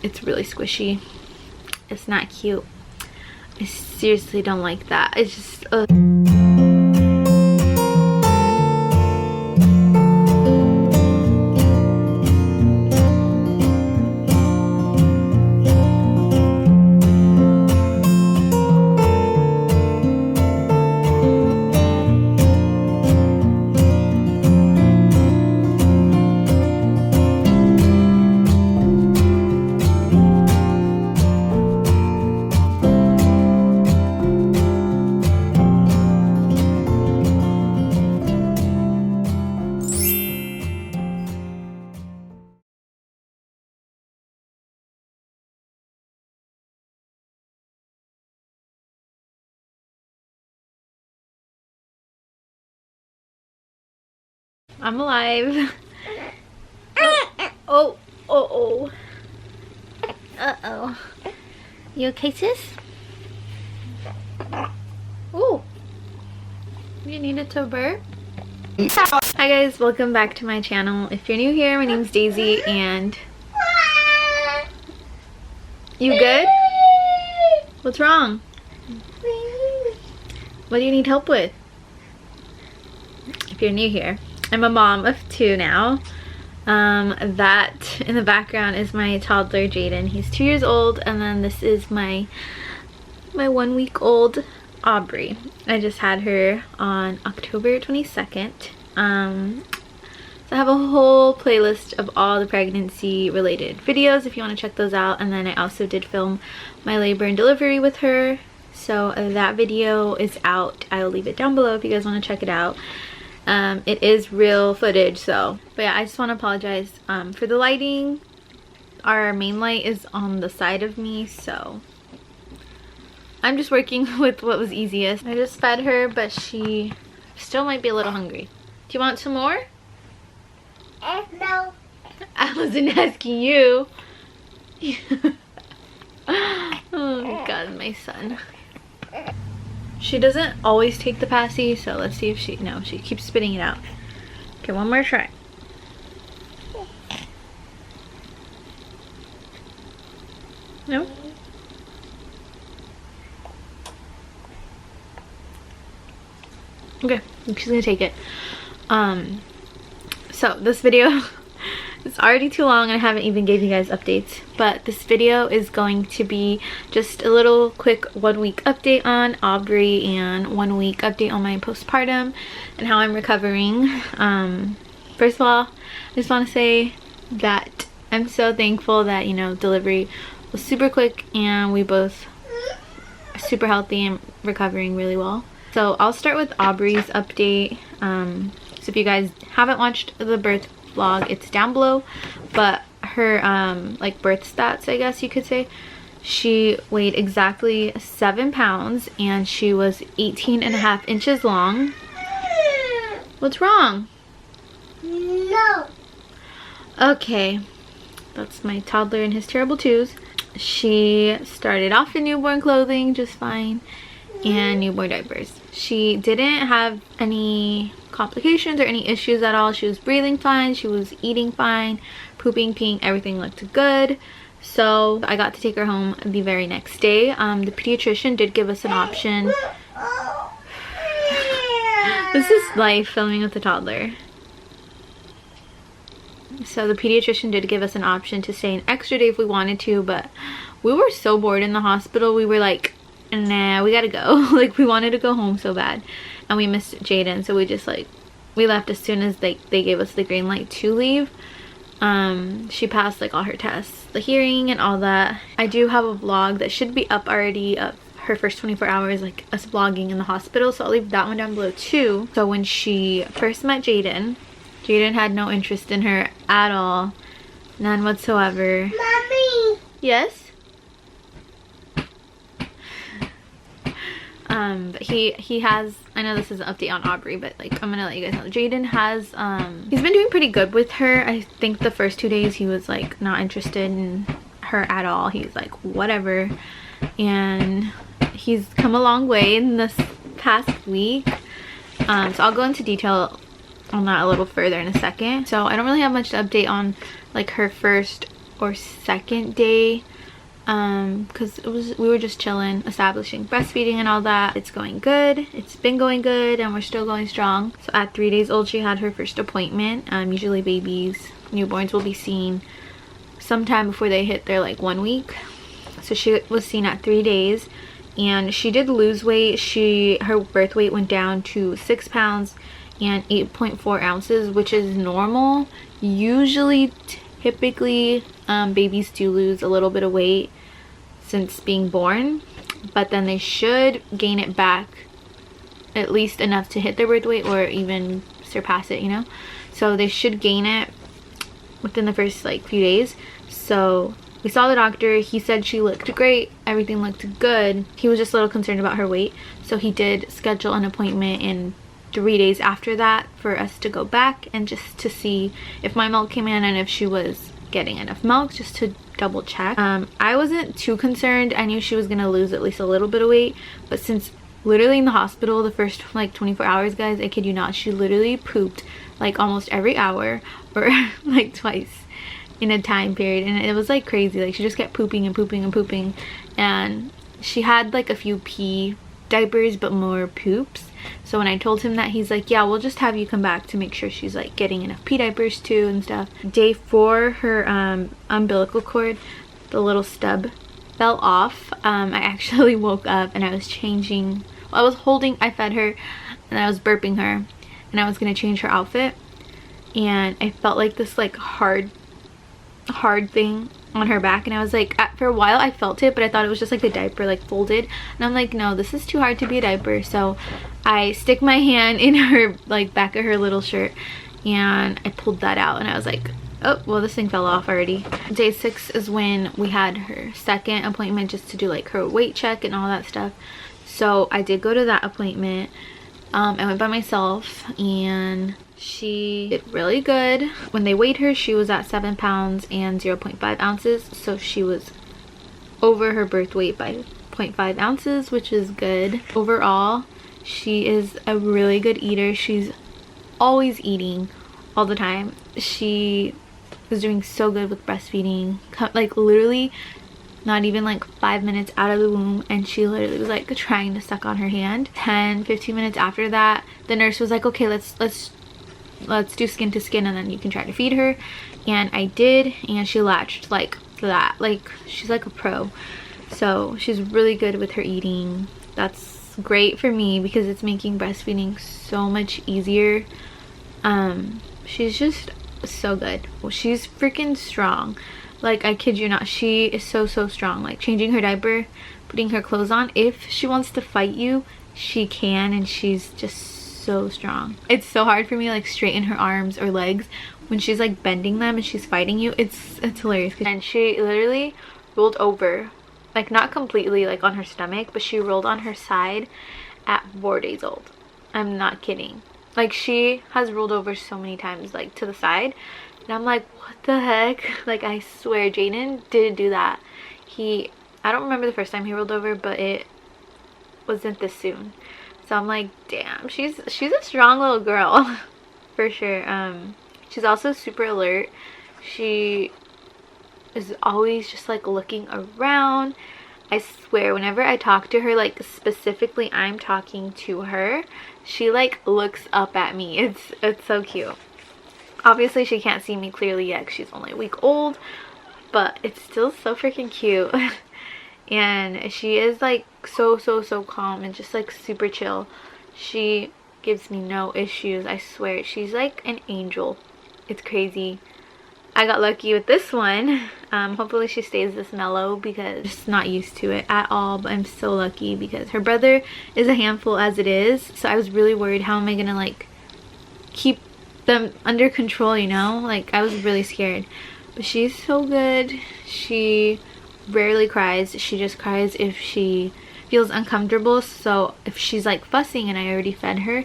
it's really squishy. It's not cute. I seriously don't like that. It's just I'm alive. Oh. Uh-oh. You okay, sis? Oh. You needed to burp? Hi guys, welcome back to my channel. If you're new here, my name's Daisy and... You good? What's wrong? What do you need help with? If you're new here, I'm a mom of 2 now. That in the background is my toddler Jaden. He's 2 years old, and then this is my 1-week-old Aubree. I just had her on October 22nd. So I have a whole playlist of all the pregnancy related videos if you want to check those out, and then I also did film my labor and delivery with her, so that video is out. I'll leave it down below if you guys want to check it out. It is real footage, so but yeah, I just want to apologize for the lighting. Our main light is on the side of me, so I'm just working with what was easiest. I just fed her, but she still might be a little hungry. Do you want some more? No. I wasn't asking you. Oh god, my son. She doesn't always take the passy, so let's see if she... No, she keeps spitting it out. Okay, one more try. No? Okay, she's gonna take it. So this video is already too long and I haven't even gave you guys updates, but this video is going to be just a little quick 1-week update on Aubree and 1-week update on my postpartum and how I'm recovering. First of all, I just want to say that I'm so thankful that, you know, delivery was super quick and we both are super healthy and recovering really well. So I'll start with Aubree's update. So if you guys haven't watched the birth vlog, it's down below, but her like birth stats, I guess you could say, she weighed exactly 7 pounds and she was 18.5 inches long. What's wrong? No. Okay, that's my toddler and his terrible twos. She started off in newborn clothing just fine and newborn diapers. She didn't have any complications or any issues at all. She was breathing fine, she was eating fine, pooping, peeing, everything looked good. So I got to take her home the very next day. The pediatrician did give us an option. This is life filming with the toddler. So the pediatrician did give us an option to stay an extra day if we wanted to, but we were so bored in the hospital. We were like, nah, we gotta go. Like, we wanted to go home so bad and we missed Jaden, so we just like, we left as soon as they gave us the green light to leave. She passed like all her tests, the hearing and all that. I do have a vlog that should be up already of her first 24 hours, like us vlogging in the hospital, so I'll leave that one down below too. So when she first met Jaden had no interest in her at all, none whatsoever. Mommy. Yes? But he has, I know this is an update on Aubree, but like I'm gonna let you guys know, Jaden has he's been doing pretty good with her. I think the first 2 days he was like not interested in her at all. He's like whatever, and he's come a long way in this past week. So I'll go into detail on that a little further in a second. So I don't really have much to update on like her first or second day, because we were just chilling, establishing breastfeeding and all that. It's going good, it's been going good, and we're still going strong. So at 3 days old she had her first appointment. Usually newborns will be seen sometime before they hit their like 1 week. So she was seen at 3 days, and she did lose weight. Her birth weight went down to 6 pounds and 8.4 ounces, which is normal. Usually, typically, babies do lose a little bit of weight since being born, but then they should gain it back at least enough to hit their birth weight or even surpass it, you know? So they should gain it within the first like few days. So we saw the doctor. He said she looked great, everything looked good. He was just a little concerned about her weight, so he did schedule an appointment in 3 days after that for us to go back and just to see if my milk came in and if she was getting enough milk, just to double check. I wasn't too concerned. I knew she was gonna lose at least a little bit of weight, but since literally in the hospital the first like 24 hours, guys, I kid you not, she literally pooped like almost every hour or like twice in a time period, and it was like crazy. Like she just kept pooping and pooping and pooping, and she had like a few pee diapers but more poops. So when I told him that, he's like, yeah, we'll just have you come back to make sure she's like getting enough pee diapers too and stuff. Day 4, her umbilical cord, the little stub, fell off. I actually woke up and I was changing, well, I fed her and I was burping her and I was gonna change her outfit, and I felt like this like hard thing on her back, and I was like, for a while I felt it, but I thought it was just like the diaper like folded, and I'm like, no, this is too hard to be a diaper. So I stick my hand in her like back of her little shirt and I pulled that out, and I was like, oh well, this thing fell off already. Day 6 is when we had her second appointment, just to do like her weight check and all that stuff. So I did go to that appointment. I went by myself and she did really good. When they weighed her, she was at 7 pounds and 0.5 ounces, so she was over her birth weight by 0.5 ounces, which is good. Overall, she is a really good eater. She's always eating all the time. She was doing so good with breastfeeding, like literally not even like 5 minutes out of the womb, and she literally was like trying to suck on her hand. 10-15 minutes after that, the nurse was like, okay, let's do skin to skin and then you can try to feed her. And I did, and she latched like that. Like she's like a pro, so she's really good with her eating. That's great for me because it's making breastfeeding so much easier. She's just so good. She's freaking strong. Like, I kid you not, she is so strong. Like changing her diaper, putting her clothes on, if she wants to fight you, she can, and she's just so strong. It's so hard for me like straighten her arms or legs when she's like bending them and she's fighting you. It's hilarious. And she literally rolled over, like not completely like on her stomach, but she rolled on her side at 4 days old. I'm not kidding. Like she has rolled over so many times like to the side, and I'm like, what the heck? Like I swear Jaden didn't do that. I don't remember the first time he rolled over, but it wasn't this soon. So I'm like, damn, she's a strong little girl for sure. She's also super alert. She is always just like looking around. I swear, whenever I talk to her, like specifically I'm talking to her, she like looks up at me. It's so cute. Obviously she can't see me clearly yet 'cause she's only a week old, but it's still so freaking cute. And she is like so calm and just like super chill. She gives me no issues, I swear. She's like an angel. It's crazy. I got lucky with this one. Hopefully she stays this mellow because I'm just not used to it at all, but I'm so lucky because her brother is a handful as it is. So I was really worried, how am I gonna like keep them under control, you know? Like I was really scared. But she's so good. She rarely cries. She just cries if she feels uncomfortable. So if she's like fussing and I already fed her,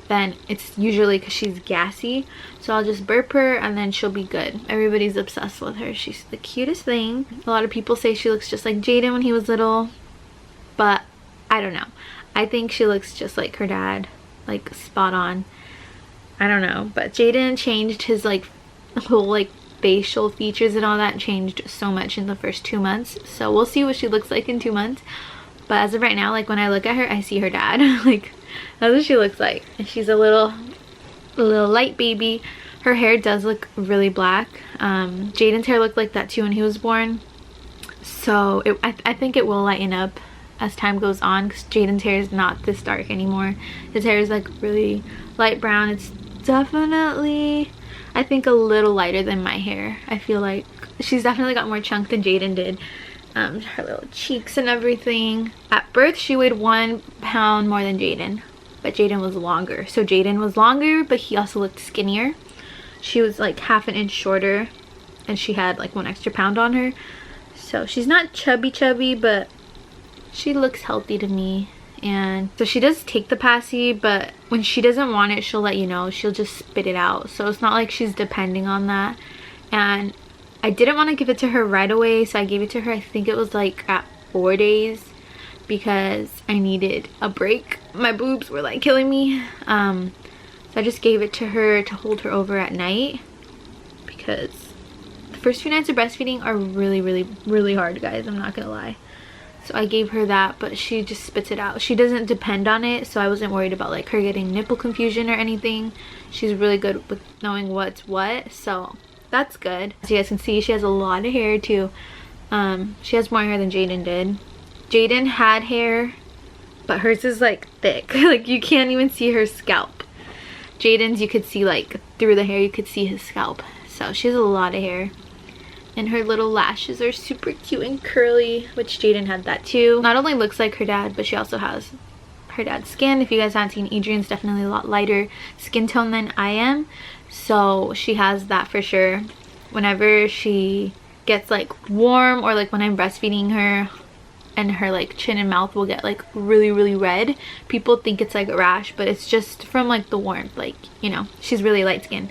then it's usually because she's gassy. So I'll just burp her and then she'll be good. Everybody's obsessed with her. She's the cutest thing. A lot of people say she looks just like Jaden when he was little, but I don't know. I think she looks just like her dad, like spot on. I don't know, but Jaden changed his like whole like facial features and all that changed so much in the first 2 months. So we'll see what she looks like in 2 months. But as of right now, like when I look at her, I see her dad. Like that's what she looks like. And she's a little light baby. Her hair does look really black. Jaden's hair looked like that too when he was born. So I think it will lighten up as time goes on, because Jaden's hair is not this dark anymore. His hair is like really light brown. It's definitely, I think, a little lighter than my hair. I feel like she's definitely got more chunk than Jaden did. Her little cheeks and everything. At birth she weighed 1 pound more than Jaden, but Jaden was longer. So Jaden was longer, but he also looked skinnier. She was like half an inch shorter, and she had like 1 extra pound on her. So she's not chubby, but she looks healthy to me. And so she does take the passy, but when she doesn't want it, she'll let you know. She'll just spit it out. So it's not like she's depending on that. And I didn't want to give it to her right away, so I gave it to her, I think it was like at 4 days, because I needed a break. My boobs were like killing me. So I just gave it to her to hold her over at night, because the first few nights of breastfeeding are really hard, guys. I'm not gonna lie. So I gave her that, but she just spits it out. She doesn't depend on it, so I wasn't worried about like her getting nipple confusion or anything. She's really good with knowing what's what, so that's good. As you guys can see, she has a lot of hair too. She has more hair than Jaden did. Jaden had hair, but hers is like thick. Like you can't even see her scalp. Jaden's, you could see like through the hair, you could see his scalp. So she has a lot of hair. And her little lashes are super cute and curly, which Jaden had that too. Not only looks like her dad, but she also has her dad's skin. If you guys haven't seen, Adrian's definitely a lot lighter skin tone than I am. So she has that for sure. Whenever she gets like warm, or like when I'm breastfeeding her, and her like chin and mouth will get like really red, people think it's like a rash, but it's just from like the warmth. Like, you know, she's really light skinned,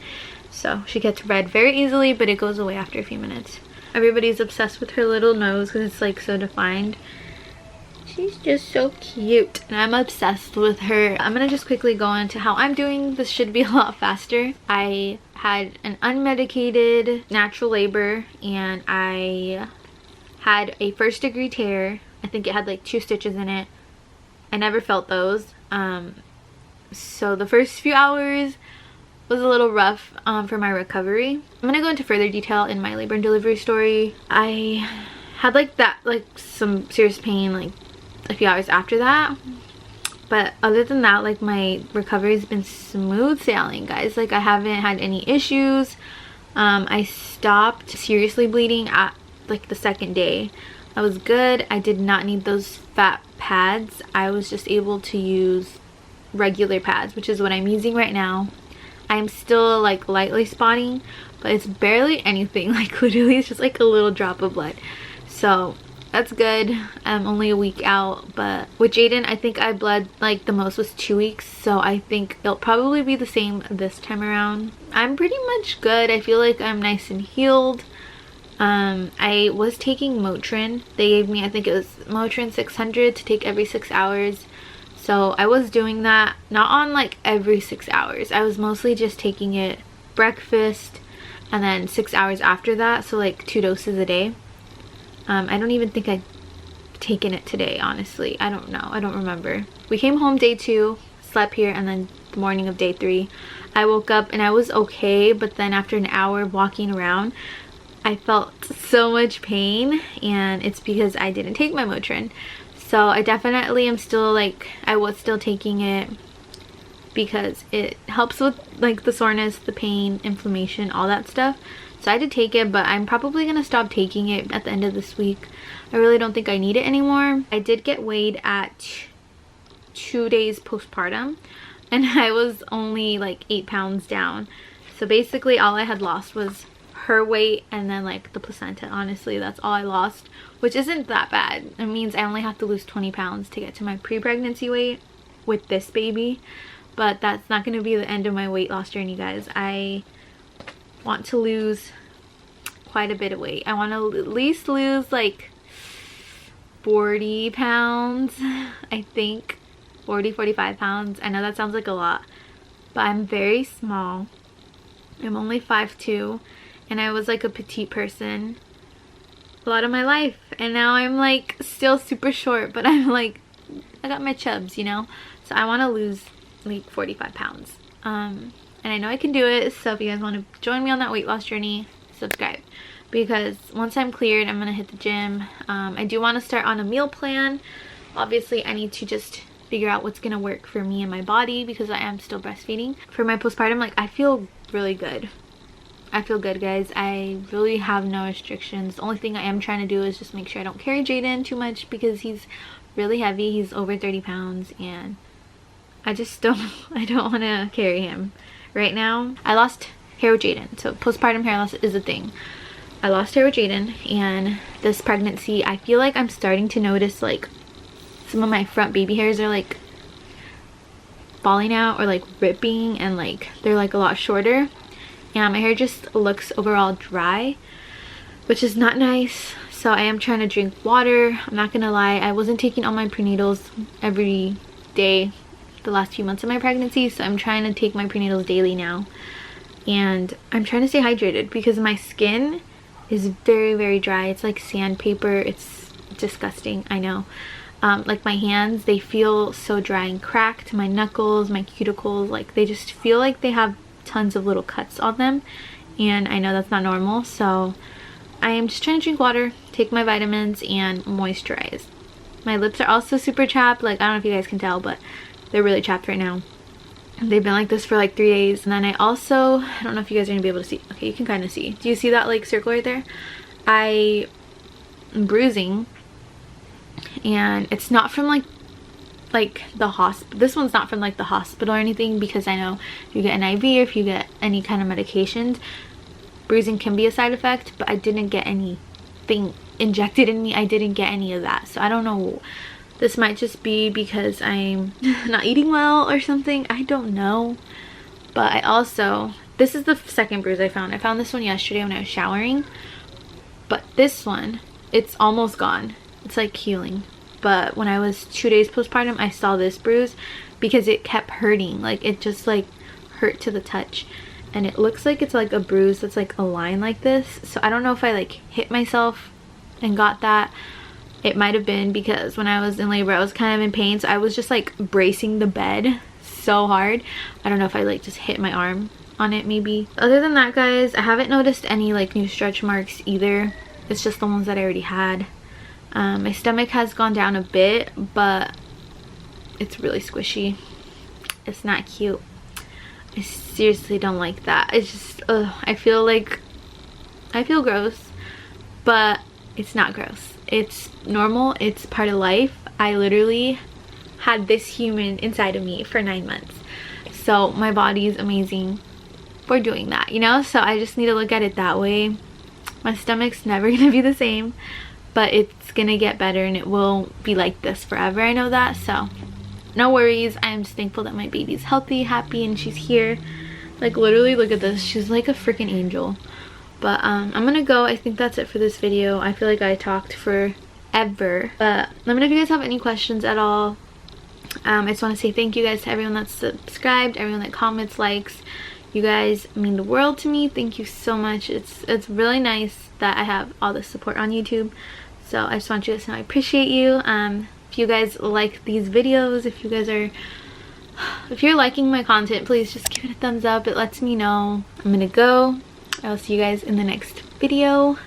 so she gets red very easily, but it goes away after a few minutes. Everybody's obsessed with her little nose because it's like so defined. She's just so cute, and I'm obsessed with her. I'm gonna just quickly go into how I'm doing. This should be a lot faster. I had an unmedicated natural labor, and I had a 1st-degree tear. I think it had like 2 stitches in it. I never felt those. So the first few hours was a little rough for my recovery. I'm gonna go into further detail in my labor and delivery story. I had like some serious pain like a few hours after that, but other than that, like my recovery has been smooth sailing, guys. Like I haven't had any issues. I stopped seriously bleeding at like the 2nd day. I was good. I did not need those fat pads. I was just able to use regular pads, which is what I'm using right now. I'm still like lightly spotting, but it's barely anything. Like literally it's just like a little drop of blood. So that's good. I'm only a week out, but with Jaden, I think I bled like the most was 2 weeks, so I think it'll probably be the same this time around. I'm pretty much good. I feel like I'm nice and healed. I was taking Motrin. They gave me, I think it was Motrin 600 to take every 6 hours. So I was doing that, not on like every 6 hours. I was mostly just taking it breakfast and then 6 hours after that, so like 2 doses a day. I don't even think I've taken it today, honestly. I don't know. I don't remember. We came home day 2, slept here, and then the morning of day 3, I woke up and I was okay, but then after an hour of walking around, I felt so much pain, and it's because I didn't take my Motrin. So I definitely am still like, I was still taking it because it helps with like the soreness, the pain, inflammation, all that stuff. So I did take it, but I'm probably gonna stop taking it at the end of this week. I really don't think I need it anymore. I did get weighed at 2 days postpartum, and I was only like 8 pounds down. So basically all I had lost was her weight and then like the placenta. Honestly, that's all I lost, which isn't that bad. It means I only have to lose 20 pounds to get to my pre-pregnancy weight with this baby, but that's not going to be the end of my weight loss journey, guys. I want to lose quite a bit of weight. I want to at least lose like 40 pounds, I think 45 pounds. I know that sounds like a lot, but I'm very small. I'm only 5'2", and I was like a petite person a lot of my life, and now I'm like still super short, but I'm like, I got my chubs, you know. So I want to lose like 45 pounds, and I know I can do it. So if you guys want to join me on that weight loss journey, subscribe, because once I'm cleared, I'm gonna hit the gym. I do want to start on a meal plan. Obviously I need to just figure out what's gonna work for me and my body, because I am still breastfeeding. For my postpartum, like, I feel really good. I feel good, guys. I really have no restrictions. The only thing I am trying to do is just make sure I don't carry Jaden too much, because he's really heavy. He's over 30 pounds, and I just don't want to carry him right now. I lost hair with Jaden, so postpartum hair loss is a thing. I lost hair with Jaden, and this pregnancy, I feel like I'm starting to notice like some of my front baby hairs are like falling out or like ripping, and like they're like a lot shorter. And my hair just looks overall dry, which is not nice. So I am trying to drink water. I'm not gonna lie, I wasn't taking all my prenatals every day the last few months of my pregnancy, so I'm trying to take my prenatals daily now. And I'm trying to stay hydrated because my skin is very, very dry. It's like sandpaper. It's disgusting, I know. Like my hands, they feel so dry and cracked. My knuckles, my cuticles, like they just feel like they have tons of little cuts on them, and I know that's not normal. So I am just trying to drink water, take my vitamins, and moisturize. My lips are also super chapped. Like, I don't know if you guys can tell, but they're really chapped right now. They've been like this for like 3 days. And then I also, I don't know if you guys are gonna be able to see. Okay, you can kind of see. Do you see that like circle right there? I'm bruising, and it's not from like the hospital. This one's not from like the hospital or anything, because I know if you get an IV or if you get any kind of medications, bruising can be a side effect, but I didn't get anything injected in me. I didn't get any of that. So I don't know. This might just be because I'm not eating well or something. I don't know. But I also, this is the second bruise I found. I found this one yesterday when I was showering. But this one, it's almost gone. It's like healing. But when I was 2 days postpartum, I saw this bruise because it kept hurting. Like, it just like hurt to the touch, and it looks like it's like a bruise that's like a line like this. So I don't know if I like hit myself and got that. It might have been because when I was in labor, I was kind of in pain, so I was just like bracing the bed so hard. I don't know if I like just hit my arm on it maybe. Other than that, guys, I haven't noticed any like new stretch marks either. It's just the ones that I already had. My stomach has gone down a bit, but it's really squishy. It's not cute. I seriously don't like that. It's just, I feel gross, but it's not gross. It's normal. It's part of life. I literally had this human inside of me for 9 months. So my body is amazing for doing that, you know? So I just need to look at it that way. My stomach's never gonna be the same, but it's gonna get better, and it will be like this forever. I know that, so no worries. I'm just thankful that my baby's healthy, happy, and she's here. Like, literally, look at this. She's like a freaking angel. But I'm gonna go. I think that's it for this video. I feel like I talked forever, but let me know if you guys have any questions at all. I just want to say thank you guys to everyone that's subscribed, everyone that comments, likes. You guys mean the world to me. Thank you so much. It's really nice that I have all this support on YouTube. So I just want you guys to know I appreciate you. If you guys like these videos, if you're liking my content, please just give it a thumbs up. It lets me know. I'm gonna go. I will see you guys in the next video.